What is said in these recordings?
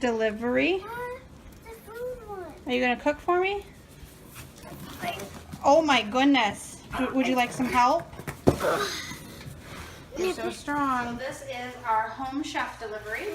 delivery. The food one. Are you gonna cook for me? Oh my goodness. Would you like some help? You're so strong. So this is our home chef delivery.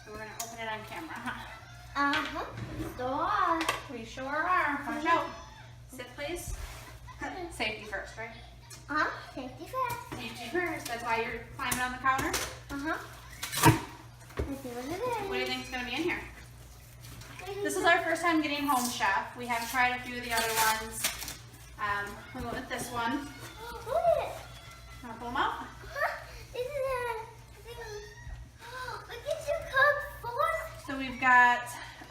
So we're gonna open it on camera, huh? So We sure are. Watch out. Sit, please. Safety first, right? safety first. Safety first. That's why you're climbing on the counter. Let's see what it is. What do you think is gonna be in here? This is our first time getting home chef. We have tried a few of the other ones. We went with this one. Want to pull them out? This is look at your cup full. So we've got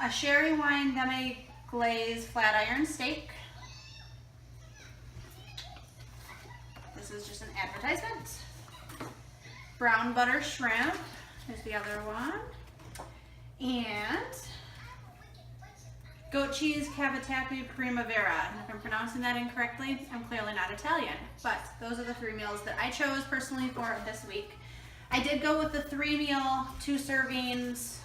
a sherry wine demi glaze flat iron steak. This is just an advertisement. Brown butter shrimp is the other one. And goat cheese cavatappi primavera. And if I'm pronouncing that incorrectly, I'm clearly not Italian. But those are the 3 meals that I chose personally for this week. I did go with the 3 meal, 2 servings,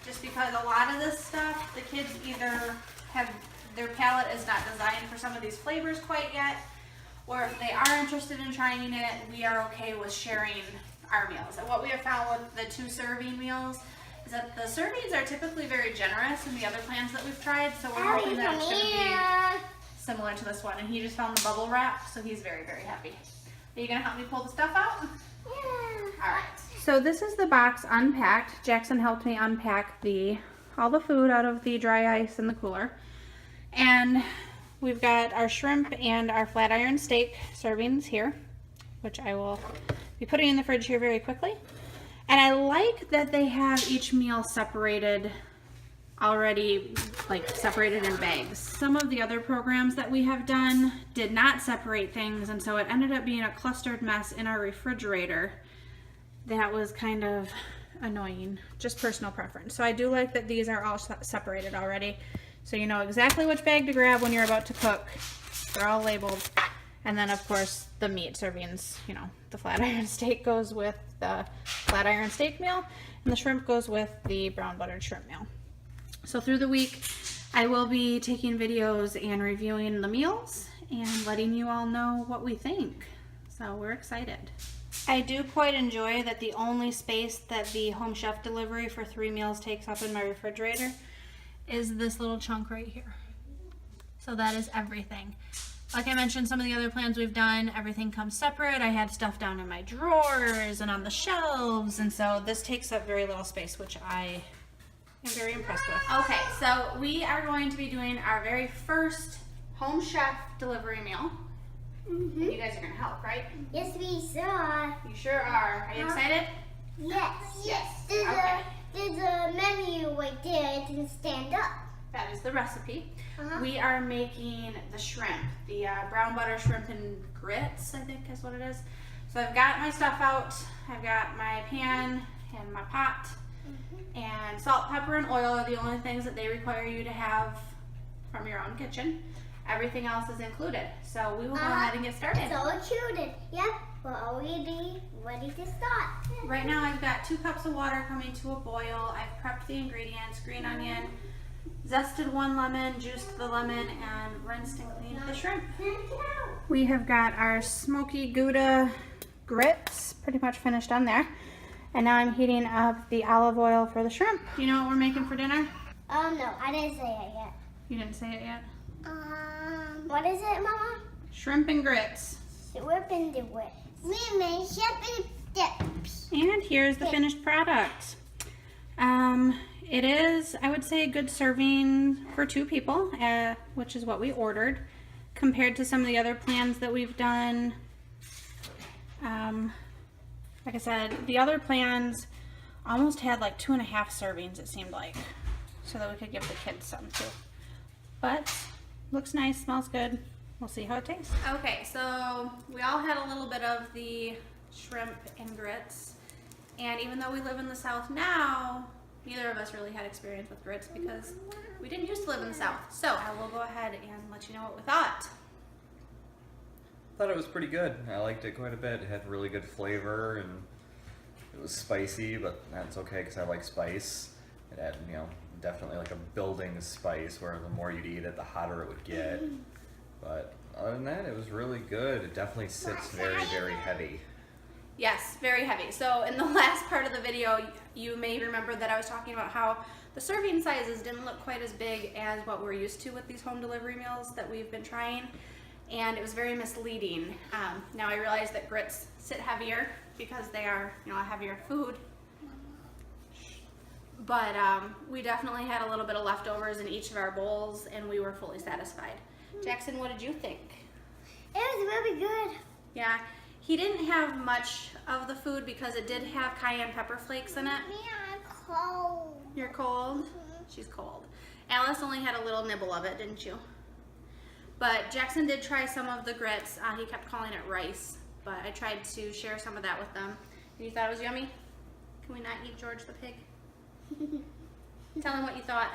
just because a lot of this stuff, the kids either have, their palate is not designed for some of these flavors quite yet, or if they are interested in trying it, we are okay with sharing our meals. And what we have found with the 2 serving meals is that the servings are typically very generous in the other plans that we've tried, so we're hoping that it's going to be similar to this one. And he just found the bubble wrap, so he's very, very happy. Are you going to help me pull the stuff out? Yeah. All right. So this is the box unpacked. Jackson helped me unpack all the food out of the dry ice in the cooler. And we've got our shrimp and our flat iron steak servings here, which I will be putting in the fridge here very quickly. And I like that they have each meal separated already, like separated in bags. Some of the other programs that we have done did not separate things, and so it ended up being a clustered mess in our refrigerator. That was kind of annoying, just personal preference. So I do like that these are all separated already, so you know exactly which bag to grab when you're about to cook. They're all labeled. And then of course the meat servings, you know, the flat iron steak goes with the flat iron steak meal, and the shrimp goes with the brown buttered shrimp meal. So through the week, I will be taking videos and reviewing the meals and letting you all know what we think. So we're excited. I do quite enjoy that the only space that the home chef delivery for 3 meals takes up in my refrigerator is this little chunk right here. So that is everything. Like I mentioned, some of the other plans we've done, everything comes separate. I had stuff down in my drawers and on the shelves, and so this takes up very little space, which I am very impressed with. Okay, so we are going to be doing our very first home chef delivery meal. And you guys are going to help, right? Yes, we saw. You sure are. Are you excited? Yes. Yes. There's a menu right there. It can stand up. That is the recipe. We are making the shrimp, the brown butter shrimp and grits, I think is what it is. So I've got my stuff out. I've got my pan and my pot. And salt, pepper, and oil are the only things that they require you to have from your own kitchen. Everything else is included. So we will go ahead and get started. It's all included. Yep, we're already ready to start. Right now I've got 2 cups of water coming to a boil. I've prepped the ingredients: green onion, zested 1 lemon, juiced the lemon, and rinsed and cleaned the shrimp. We have got our smoky Gouda grits pretty much finished on there. And now I'm heating up the olive oil for the shrimp. Do you know what we're making for dinner? No, I didn't say it yet. You didn't say it yet? What is it, Mama? Shrimp and grits. Shrimp and the grits. Mimi, shrimp and dips. And here's the finished product. It is, I would say, a good serving for 2 people, which is what we ordered, compared to some of the other plans that we've done. Like I said, the other plans almost had like 2.5 servings, it seemed like, so that we could give the kids some too. But looks nice, smells good. We'll see how it tastes. Okay, so we all had a little bit of the shrimp and grits, and even though we live in the South now, neither of us really had experience with grits because we didn't used to live in the South. So I will go ahead and let you know what we thought. I thought it was pretty good. I liked it quite a bit. It had really good flavor, and It was spicy, but that's okay because I like spice. It had, you know, definitely like a building spice where the more you'd eat it, the hotter it would get. But other than that, it was really good. It definitely sits very, very heavy. Yes, very heavy. So in the last part of the video, you may remember that I was talking about how the serving sizes didn't look quite as big as what we're used to with these home delivery meals that we've been trying, and it was very misleading. Now I realize that grits sit heavier because they are, you know, a heavier food, but we definitely had a little bit of leftovers in each of our bowls, and we were fully satisfied. Jackson, what did you think? It was really good. Yeah, he didn't have much of the food because it did have cayenne pepper flakes in it. Me, I'm cold. You're cold? She's cold. Alice only had a little nibble of it, didn't you? But Jackson did try some of the grits. He kept calling it rice, but I tried to share some of that with them. And you thought it was yummy? Can we not eat George the pig? Tell him what you thought.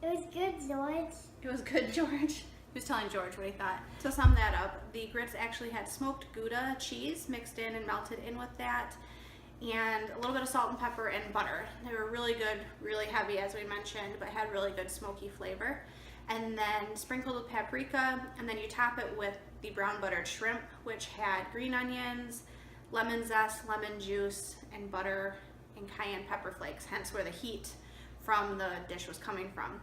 It was good, George. It was good, George. He was telling George what he thought. To sum that up, the grits actually had smoked Gouda cheese mixed in and melted in with that, and a little bit of salt and pepper and butter. They were really good, really heavy as we mentioned, but had really good smoky flavor. And then sprinkled with paprika, and then you top it with the brown buttered shrimp, which had green onions, lemon zest, lemon juice, and butter and cayenne pepper flakes, hence where the heat from the dish was coming from.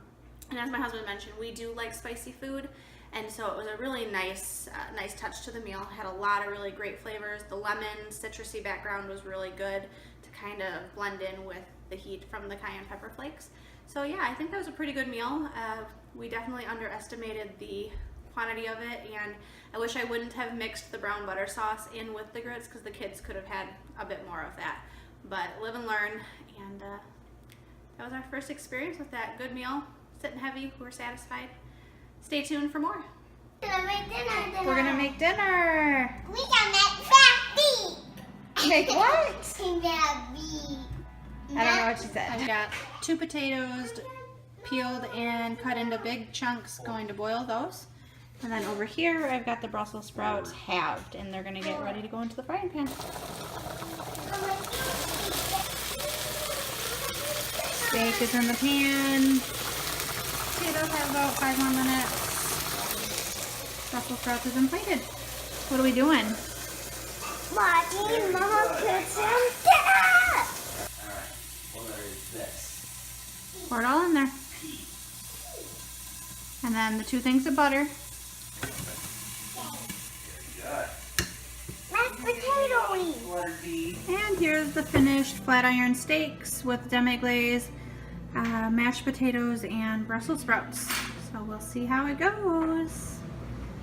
And as my husband mentioned, we do like spicy food, and so it was a really nice touch to the meal. It had a lot of really great flavors. The lemon citrusy background was really good to kind of blend in with the heat from the cayenne pepper flakes. So yeah, I think that was a pretty good meal. We definitely underestimated the quantity of it, and I wish I wouldn't have mixed the brown butter sauce in with the grits because the kids could have had a bit more of that. But live and learn, and that was our first experience with that. Good meal, sitting heavy, we were satisfied. Stay tuned for more. We're gonna make dinner. We're gonna make dinner. We gonna make fat Make what? I I don't know what she said. I got 2 potatoes peeled and cut into big chunks, going to boil those. And then over here, I've got the Brussels sprouts halved, and they're gonna get ready to go into the frying pan. Steak is in the pan. Potatoes have about 5 more minutes. Brussels sprouts is plated. What are we doing? Watching Mama cook some dinner. Alright, what is this? Pour it all in there. And then the 2 things of butter. Good. Mashed potato. And here's the finished flat iron steaks with demi-glaze, mashed potatoes, and Brussels sprouts. So we'll see how it goes.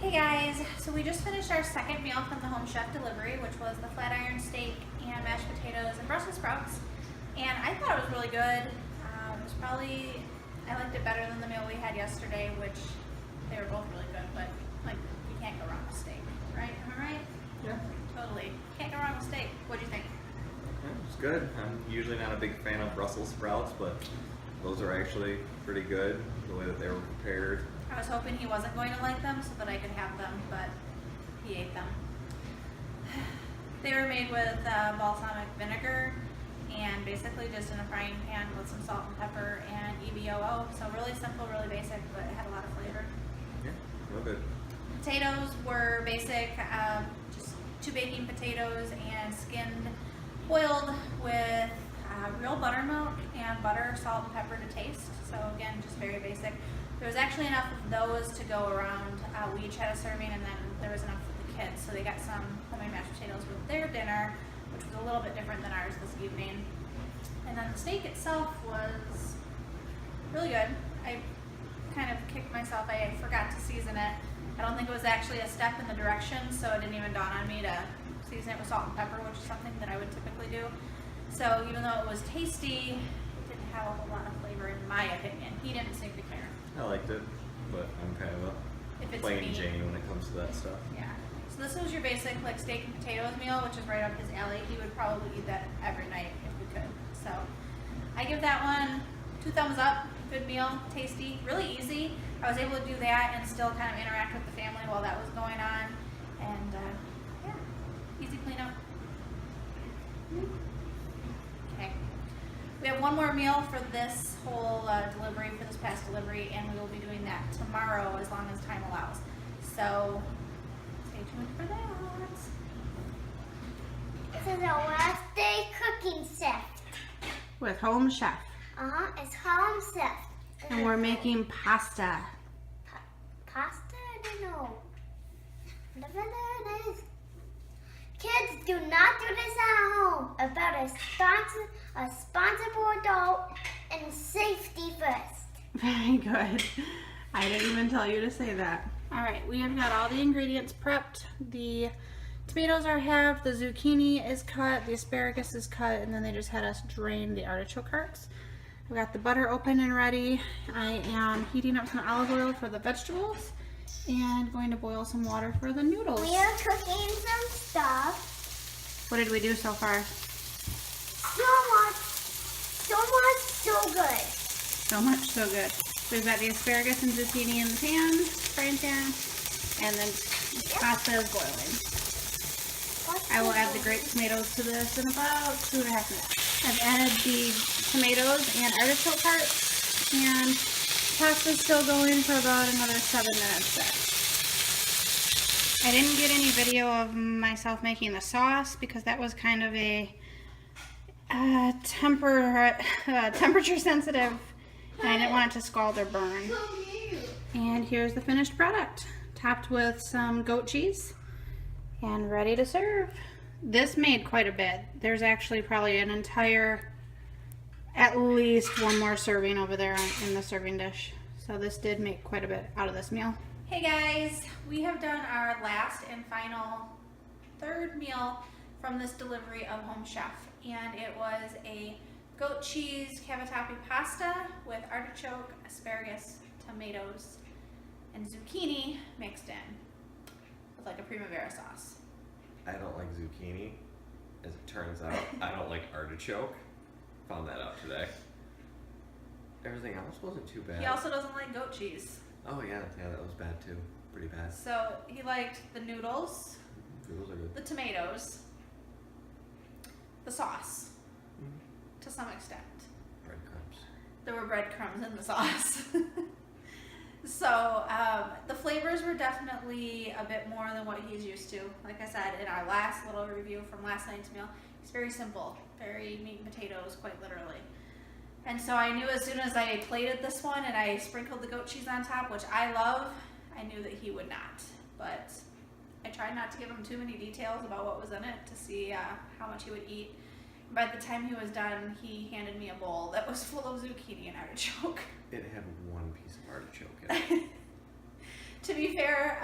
Hey guys, so we just finished our second meal from the Home Chef delivery, which was the flat iron steak and mashed potatoes and Brussels sprouts. And I thought it was really good. It was probably, I liked it better than the meal we had yesterday, which they were both really good, but like, you can't go wrong with steak, right? Am I right? Yeah. Totally. Can't go wrong with steak. What do you think? It's good. I'm usually not a big fan of Brussels sprouts, but those are actually pretty good, the way that they were prepared. I was hoping he wasn't going to like them so that I could have them, but he ate them. They were made with balsamic vinegar and basically just in a frying pan with some salt and pepper and EBOO. So really simple, really basic, but it had a lot of flavor. Yeah, real good. Potatoes were basic, just 2 baking potatoes and skinned, boiled with real buttermilk and butter, salt, and pepper to taste. So again, just very basic. There was actually enough of those to go around. We each had a serving, and then there was enough for the kids. So they got some homemade mashed potatoes with their dinner, which was a little bit different than ours this evening. And then the steak itself was really good. I kind of kicked myself. I forgot to season it. I don't think it was actually a step in the direction, so it didn't even dawn on me to season it with salt and pepper, which is something that I would typically do. So even though it was tasty, it didn't have a whole lot of flavor in my opinion. He didn't seem to care. I liked it, but I'm kind of If a it's plain meat. Jane when it comes to that stuff. Yeah. So this was your basic like steak and potatoes meal, which is right up his alley. He would probably eat that every night if we could. So I give that one 2 thumbs up. Good meal, tasty, really easy. I was able to do that and still kind of interact with the family while that was going on. And yeah, easy cleanup. We have one more meal for this whole delivery, for this past delivery, and we will be doing that tomorrow as long as time allows. So stay tuned for that. This is our last day cooking shift. With Home Chef. It's home shift. And we're making pasta. Pasta? I don't know. Whatever that is. Kids, do not do this at home. About a responsible adult and safety first. Very good. I didn't even tell you to say that. All right, we have got all the ingredients prepped. The tomatoes are halved, the zucchini is cut, the asparagus is cut, and then they just had us drain the artichoke hearts. I've got the butter open and ready. I am heating up some olive oil for the vegetables and going to boil some water for the noodles. We are cooking some stuff. What did we do so far? So good. So much, so good. We've got the asparagus and zucchini in the pan, frying pan, and then pasta is boiling. I will add the grape tomatoes to this in about 2.5 minutes. I've added the tomatoes and artichoke hearts, and pasta's still going for about another 7 minutes there. I didn't get any video of myself making the sauce because that was kind of a temperature sensitive, and I didn't want it to scald or burn. And here's the finished product, topped with some goat cheese and ready to serve. This made quite a bit. There's actually probably an entire, at least one more serving over there in the serving dish. So this did make quite a bit out of this meal. Hey guys, we have done our last and final third meal from this delivery of Home Chef, and it was a goat cheese cavatappi pasta with artichoke, asparagus, tomatoes, and zucchini mixed in with like a primavera sauce. I don't like zucchini. As it turns out, I don't like artichoke. Found that out today. Everything else wasn't too bad. He also doesn't like goat cheese. Oh yeah, that was bad too. Pretty bad. So he liked the noodles, Noodles are good. the tomatoes, the sauce, to some extent. Breadcrumbs. There were breadcrumbs in the sauce. So the flavors were definitely a bit more than what he's used to. Like I said in our last little review from last night's meal, it's very simple, very meat and potatoes, quite literally. And so I knew as soon as I plated this one and I sprinkled the goat cheese on top, which I love, I knew that he would not. But I tried not to give him too many details about what was in it to see how much he would eat. By the time he was done, he handed me a bowl that was full of zucchini and artichoke. It had one piece of artichoke in it. To be fair,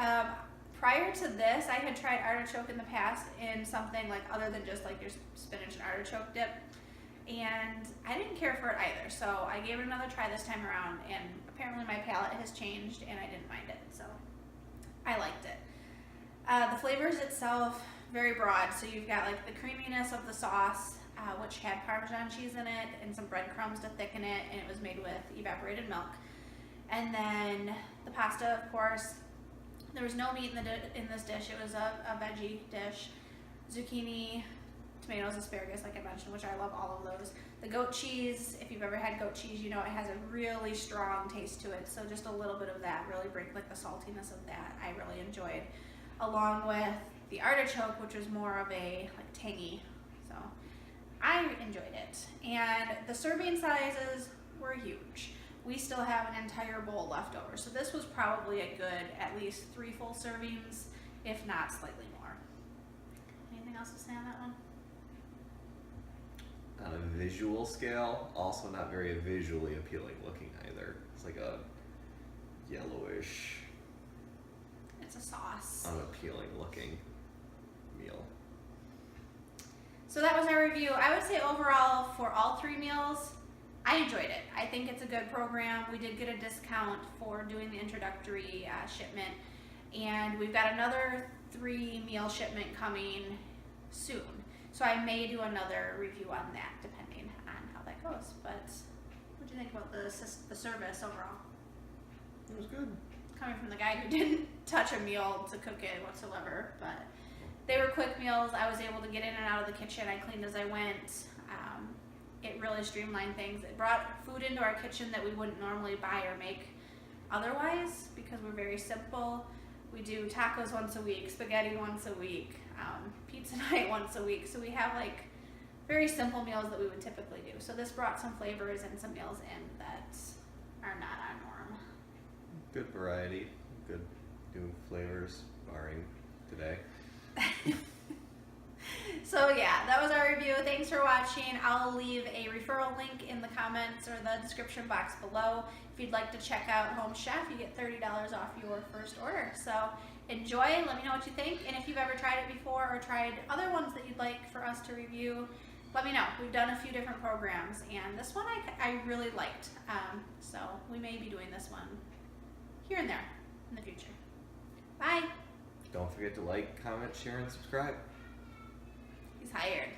prior to this, I had tried artichoke in the past in something like other than just like your spinach and artichoke dip, and I didn't care for it either. So I gave it another try this time around, and apparently my palate has changed, and I didn't mind it. So I liked it. The flavors itself, very broad. So you've got like the creaminess of the sauce, which had Parmesan cheese in it and some breadcrumbs to thicken it, and it was made with evaporated milk. And then the pasta, of course, there was no meat in this dish. It was a veggie dish. Zucchini, tomatoes, asparagus, like I mentioned, which I love all of those. The goat cheese, if you've ever had goat cheese, you know it has a really strong taste to it. So just a little bit of that really brings like the saltiness of that I really enjoyed. Along with the artichoke, which was more of a like tangy. So I enjoyed it. And the serving sizes were huge. We still have an entire bowl left over. So this was probably a good at least 3 full servings, if not slightly more. Anything else to say on that one? On a visual scale, also not very visually appealing looking either. It's like a yellowish, It's a sauce. unappealing looking meal. So that was our review. I would say overall for all 3 meals, I enjoyed it. I think it's a good program. We did get a discount for doing the introductory shipment, and we've got another 3 meal shipment coming soon. So I may do another review on that depending on how that goes. But what do you think about the service overall? It was good. Coming from the guy who didn't touch a meal to cook it whatsoever, but they were quick meals. I was able to get in and out of the kitchen. I cleaned as I went. it really streamlined things. It brought food into our kitchen that we wouldn't normally buy or make otherwise, because we're very simple. We do tacos once a week, spaghetti once a week, pizza night once a week. So we have like very simple meals that we would typically do. So this brought some flavors and some meals in that are not our norm. Good variety, good new flavors, barring today. So yeah, that was our review. Thanks for watching. I'll leave a referral link in the comments or the description box below. If you'd like to check out Home Chef, you get $30 off your first order. So enjoy, let me know what you think. And if you've ever tried it before or tried other ones that you'd like for us to review, let me know. We've done a few different programs, and this one I really liked. So we may be doing this one here and there in the future. Bye. Don't forget to like, comment, share, and subscribe. He's hired.